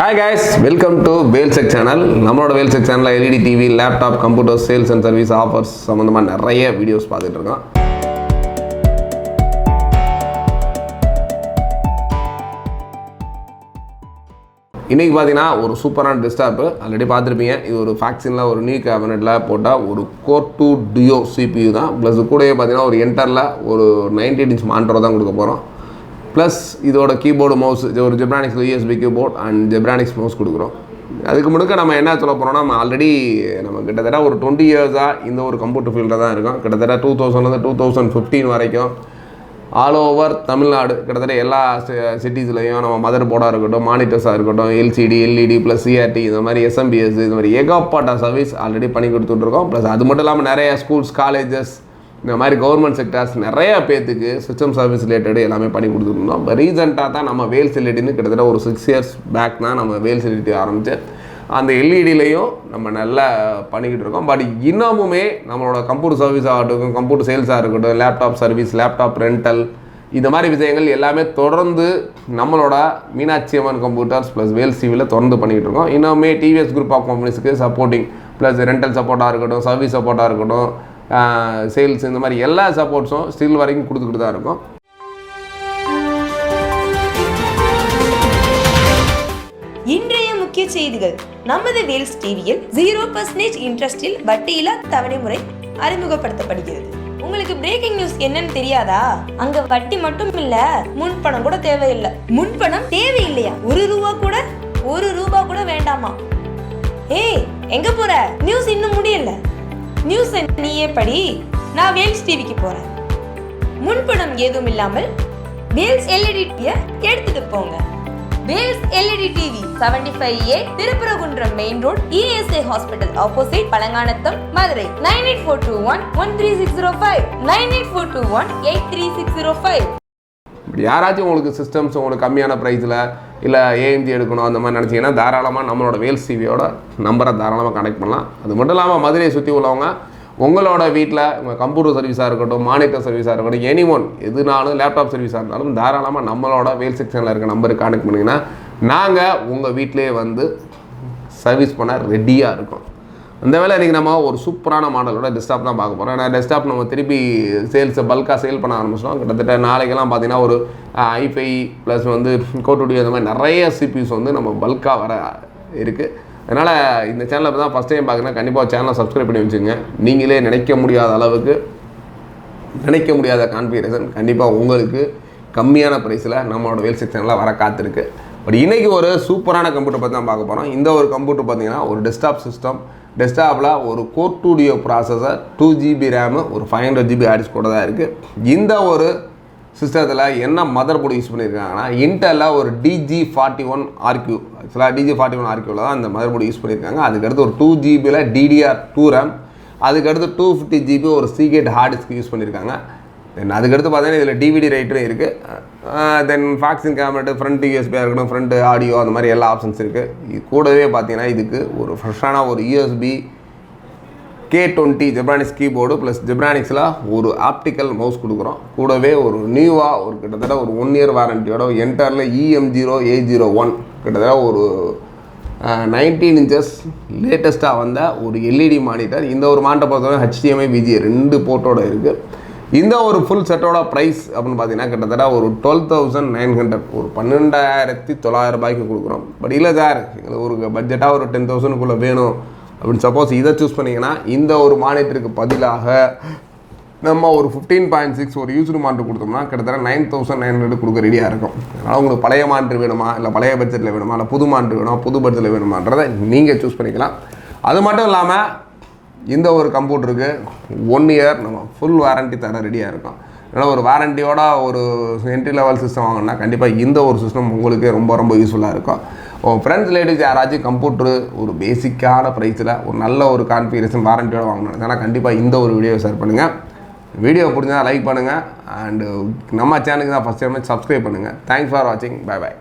Hi guys, welcome to Wellsec channel. நம்மளோட Wellsec channel LED TV, laptop, computer, sales and service offers சம்பந்தமா நிறைய videos பார்த்துட்டு இருக்கோம். இன்னைக்கு பார்த்தீங்கன்னா ஒரு சூப்பரான டெஸ்க்டாப் ஆல்ரெடி பார்த்துருப்பீங்க. இது ஒரு ஃபேக்ஷனில் ஒரு நியூ கேபினெட்டில் போட்டால் ஒரு Core 2 Duo CPU தான். ப்ளஸ் கூடவே பார்த்தீங்கன்னா ஒரு என்டரில் ஒரு 90 inch மானிட்டர் தான் கொடுக்க போகிறோம். ப்ளஸ் இதோட கீபோர்டு மவுஸ் ஒரு Zebronics USB keyboard and Zebronics mouse கொடுக்குறோம். அதுக்கு முழுக்க நம்ம என்ன சொல்ல போகிறோம்னா, நம்ம கிட்டத்தட்ட ஒரு 20 இயர்ஸாக இந்த ஒரு கம்ப்யூட்டர் ஃபீல்டில் தான் இருக்கோம். கிட்டத்தட்ட 2000 2015 வரைக்கும் ஆல் ஓவர் தமிழ்நாடு கிட்டத்தட்ட எல்லா சிட்டிஸ்லையும் நம்ம மதர் போர்டாக இருக்கட்டும், மானிட்டர்ஸாக இருக்கட்டும், LCD LED ப்ளஸ் CRT இந்த மாதிரி SMBS இது மாதிரி ஏகப்பட்ட சர்வீஸ் ஆல்ரெடி பண்ணி கொடுத்துட்ருக்கோம். ப்ளஸ் அது மட்டும் இல்லாமல் நிறைய ஸ்கூல்ஸ், காலேஜஸ் இந்த மாதிரி கவர்மெண்ட் செக்டர்ஸ் நிறைய பேர்த்துக்கு சிஸ்டம் சர்வீஸ் ரிலேட்டடு எல்லாமே பண்ணி கொடுத்துருந்தோம். இப்போ ரீசெண்டாக தான் நம்ம வேல்ஸ் எல்இடின்னு கிட்டத்தட்ட ஒரு 6 years பேக் தான் நம்ம வேல்ஸ் எல்இடி ஆரம்பித்து அந்த எல்இடிலையும் நம்ம நல்லா பண்ணிக்கிட்டு இருக்கோம். பட் இன்னமுமே நம்மளோட கம்ப்யூட்டர் சர்வீஸ் ஆகட்டும், கம்ப்யூட்டர் சேல்ஸாக இருக்கட்டும், லேப்டாப் சர்வீஸ், லேப்டாப் ரெண்டல் இந்த மாதிரி விஷயங்கள் எல்லாமே தொடர்ந்து நம்மளோட மீனாட்சி அம்மன் கம்ப்யூட்டர்ஸ் ப்ளஸ் வேல்ஸ் டிவியில் தொடர்ந்து பண்ணிக்கிட்டு இருக்கோம். இன்னுமே TVS குரூப் ஆஃப் கம்பெனிஸ்க்கு சப்போர்ட்டிங் ப்ளஸ் ரெண்டல் சப்போர்ட்டாக இருக்கட்டும், சர்வீஸ் சப்போர்ட்டாக இருக்கட்டும், சேல்ஸ் இந்த மாதிரி எல்லா சப்போர்ட்ஸும் ஸ்டில் வரைக்கும் கொடுத்துக்கிட்டு தான் இருக்கும். இன்றைய முக்கிய செய்திகள். நமது வேல்ஸ் டிவியில் 0% இன்ட்ரெஸ்டில் வட்டியில்லா தவணை முறை அறிமுகப்படுத்தப்படுகிறது. உங்களுக்கு பிரேக்கிங் நியூஸ் என்னன்னு தெரியாதா? அங்க வட்டி மட்டும் இல்ல, முன்பணம் கூட தேவையில்லை. முன்பணம் தேவையில்லையா? ஒரு ரூபா கூட வேண்டாமா? ஏய், எங்க போற? நியூஸ் இன்னும் முடியல. நியூஸ் நீயே படி. நான் வேல்ஸ் டிவிக்கு போறேன். முன்பணம் ஏதும் இல்லாமல் வேல்ஸ் எல்இடி டிவியை எடுத்துட்டு போங்க. Vels LED TV 75A Thiruparankundram main road, ESI hospital opposite, Palanganatham, Madurai. 9842113605 9842183605. யாராச்சும் உங்களுக்கு சிஸ்டம்ஸ் உங்களுக்கு கம்மியான ப்ரைஸில் இல்லை AMD எடுக்கணும் அந்த மாதிரி நினச்சிங்கன்னா தாராளமாக நம்மளோட வேல்ஸ் டிவியோட நம்பரை தாராளமாக கனெக்ட் பண்ணலாம். அது மட்டும் இல்லாமல் மதுரையை சுற்றி உள்ளவங்க உங்களோட வீட்டில் உங்கள் கம்ப்யூட்டர் சர்வீஸாக இருக்கட்டும், மானிட்டர் சர்வீஸாக இருக்கட்டும், எனிஒன் எதுனாலும் லேப்டாப் சர்வீஸாக இருந்தாலும் தாராளமாக நம்மளோட வேல் செக்ஷனில் இருக்க நம்பருக்கு கனெக்ட் பண்ணிங்கன்னா நாங்கள் உங்கள் வீட்டிலே வந்து சர்வீஸ் பண்ண ரெடியாக இருக்கோம். அந்த வேலை இன்றைக்கி நம்ம ஒரு சூப்பரான மாடலோட டெஸ்க்டாப் தான் பார்க்க போகிறோம். ஏன்னா டெஸ்க்டாப் நம்ம திருப்பி பல்காக சேல் பண்ண ஆரம்பிச்சிட்டோம். கிட்டத்தட்ட நாளைக்கெல்லாம் பார்த்தீங்கன்னா ஒரு i5 ப்ளஸ் வந்து Core 2 Duo அந்த மாதிரி நிறைய CPUs வந்து நம்ம பல்காக வர இருக்குது. அதனால் இந்த சேனலை இப்போ தான் ஃபஸ்ட் டைம் பார்க்குறேன்னா கண்டிப்பாக சேனலை சப்ஸ்கிரைப் பண்ணி வச்சுங்க. நீங்களே நினைக்க முடியாத அளவுக்கு நினைக்க முடியாத கான்ஃபிகரேஷன் கண்டிப்பாக உங்களுக்கு கம்மியான ப்ரைஸில் நம்மளோட வேல்ஸ் சேனலில் வர காத்திருக்கு. பட் இன்றைக்கி ஒரு சூப்பரான கம்ப்யூட்டர் பற்றி தான் பார்க்க போகிறோம். இந்த ஒரு கம்ப்யூட்டர் பார்த்திங்கன்னா ஒரு டெஸ்க்டாப் சிஸ்டம். டெஸ்க்டாப்பில் ஒரு Core 2 Duo processor, 2GB RAM, ஒரு 500GB ஹார்ட் கூட தான் இருக்குது. இந்த ஒரு சிஸ்டத்தில் என்ன மதர் போர்டு யூஸ் பண்ணியிருக்காங்கன்னா, இன்டெல்லில் ஒரு DG41RQ, ஆக்சுவலாக DG41RQவில் தான் இந்த மதர் போர்டு யூஸ் பண்ணியிருக்காங்க. அதுக்கடுத்து ஒரு 2GBயில் DDR2 RAM, அதுக்கடுத்து 250GB ஒரு Seagate ஹார்ட் டிஸ்க் யூஸ் பண்ணியிருக்காங்க. தென் அதுக்கடுத்து பார்த்தீங்கன்னா இதில் DVD ரைட்டரும் இருக்குது. தென் ஃபாக்ஸிங் கேமரா, ஃப்ரண்ட் USB இருக்கணும், ஃப்ரண்ட் ஆடியோ அந்த மாதிரி எல்லா ஆப்ஷன்ஸ் இருக்குது. இது கூடவே பார்த்தீங்கன்னா இதுக்கு ஒரு ஃப்ரெஷ்ஷான ஒரு USB K20 Zebronics keyboard plus ஜெப்ரானிக்ஸில் ஒரு ஆப்டிக்கல் மவுஸ் கொடுக்குறோம். கூடவே ஒரு நியூவாக ஒரு கிட்டத்தட்ட ஒரு 1 year வாரண்டியோட என்டரில் EM0801 கிட்டத்தட்ட ஒரு 19 inches லேட்டஸ்ட்டாக வந்த ஒரு LED மானிட்டர். இந்த ஒரு மானிட்டர் பொறுத்தவரை HDMI VGA 2 போர்ட்டோட இருக்குது. இந்த ஒரு ஃபுல் செட்டோட ப்ரைஸ் அப்படின்னு பார்த்தீங்கன்னா கிட்டத்தட்ட ஒரு 12,900, ஒரு 12,900 ரூபாய்க்கு கொடுக்குறோம். பட் இல்லை சார், எங்களுக்கு ஒரு பட்ஜெட்டாக ஒரு 10,000க்குள்ளே வேணும் அப்படின்னு சப்போஸ் இதை சூஸ் பண்ணிங்கன்னா இந்த ஒரு மானிட்டருக்கு பதிலாக நம்ம ஒரு 15.6 ஒரு யூஸ்டு மானிட்டர் கொடுத்தோம்னா கிட்டத்தட்ட 9,900 கொடுக்க ரெடியாக இருக்கும். அதனால் உங்களுக்கு பழைய மானிட்டர் வேணுமா, இல்லை பழைய பட்ஜெட்டில் வேணுமா, இல்லை புது மானிட்டர் வேணுமா, புது பட்ஜெட்டில் வேணுமான்றதை நீங்கள் சூஸ் பண்ணிக்கலாம். அது மட்டும் இல்லாமல் இந்த ஒரு கம்ப்யூட்டருக்கு 1 year நம்ம ஃபுல் வாரண்ட்டி தர ரெடியாக இருக்கும். அதனால் ஒரு வாரண்டியோட ஒரு என்ட்ரி லெவல் சிஸ்டம் வாங்கினா கண்டிப்பாக இந்த ஒரு சிஸ்டம் உங்களுக்கு ரொம்ப ரொம்ப யூஸ்ஃபுல்லாக இருக்கும். ஃப்ரெண்ட்ஸ் ரிலேட்டிவ்ஸ் யாராச்சும் கம்ப்யூட்டரு ஒரு பேசிக்கான ப்ரைஸில் ஒரு நல்ல ஒரு கான்ஃபிகரேஷன் வாரண்டியோட வாங்கணும். அதனால் கண்டிப்பாக இந்த ஒரு வீடியோ ஷேர் பண்ணுங்கள். வீடியோ பிடிச்சா லைக் பண்ணுங்கள். அண்டு நம்ம சேனலுக்கு தான் ஃபஸ்ட் டைம் சப்ஸ்கிரைப் பண்ணுங்கள். தேங்க்ஸ் ஃபார் வாட்சிங். Bye bye.